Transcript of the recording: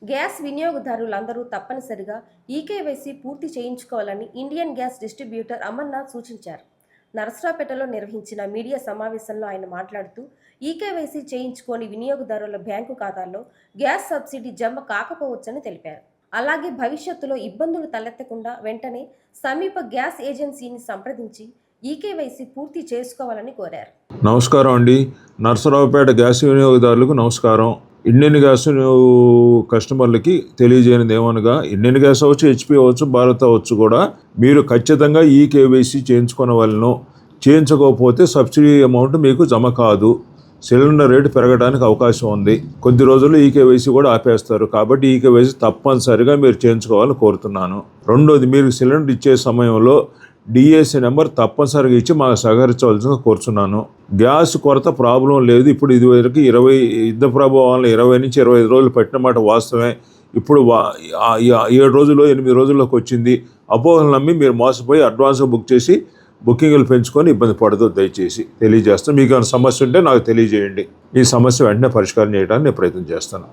Gas వినియోగదారులందరూ తప్పనిసరిగా eKYC పూర్తి చేయించుకోవాలని ఇండియన్ గ్యాస్ డిస్ట్రిబ్యూటర్ అమర్నాథ్ సూచించారు. నరసరావుపేటలో నిర్వహించిన మీడియా సమావేశంలో ఆయన మాట్లాడుతూ ఈకేవైసీ చేయించుకోని వినియోగదారుల బ్యాంకు ఖాతాల్లో గ్యాస్ సబ్సిడీ జమ కాకపోవచ్చని తెలిపారు. అలాగే భవిష్యత్తులో ఇబ్బందులు తలెత్తకుండా వెంటనే సమీప గ్యాస్ ఏజెన్సీని సంప్రదించి ఈకేవైసీ పూర్తి చేసుకోవాలని కోరారు. నమస్కారం అండి. నరసరావుపేట గ్యాస్ వినియోగదారులకు నమస్కారం. ఇండియన్ గ్యాస్ కస్టమర్లకి తెలియజేయనిది ఏమనగా, ఇండియన్ గ్యాస్ అవచ్చు, హెచ్పి అవచ్చు, భారత్ అవచ్చు కూడా మీరు ఖచ్చితంగా ఈకేవైసీ చేయించుకోనవలను. చేయించకపోతే సబ్సిడీ అమౌంట్ మీకు జమ కాదు. సిలిండర్ రేటు పెరగడానికి అవకాశం ఉంది. కొద్ది రోజుల్లో ఈకేవైసీ కూడా ఆపేస్తారు. కాబట్టి ఈకేవైసీ తప్పనిసరిగా మీరు చేయించుకోవాలని కోరుతున్నాను. రెండోది, మీరు సిలిండర్ ఇచ్చే సమయంలో డిఏసీ నెంబర్ తప్పనిసరిగా ఇచ్చి మాకు సహకరించవలసిందిగా కోరుచున్నాను. గ్యాస్ కొరత ప్రాబ్లం లేదు. ఇప్పుడు ఇదివరకు యుద్ధ ప్రభావం 20 నుంచి 25 రోజులు పట్టిన మాట వాస్తవమే. ఇప్పుడు 7 రోజుల్లో 8 రోజుల్లోకి వచ్చింది. అపోహలు నమ్మి మీరు మోసపోయి అడ్వాన్స్గా బుక్ చేసి బుకింగ్లు పెంచుకొని ఇబ్బంది పడదు. దయచేసి తెలియజేస్తాను. మీకు ఏమైనా సమస్య ఉంటే నాకు తెలియజేయండి. ఈ సమస్య వెంటనే పరిష్కారం చేయడానికి నేను ప్రయత్నం చేస్తాను.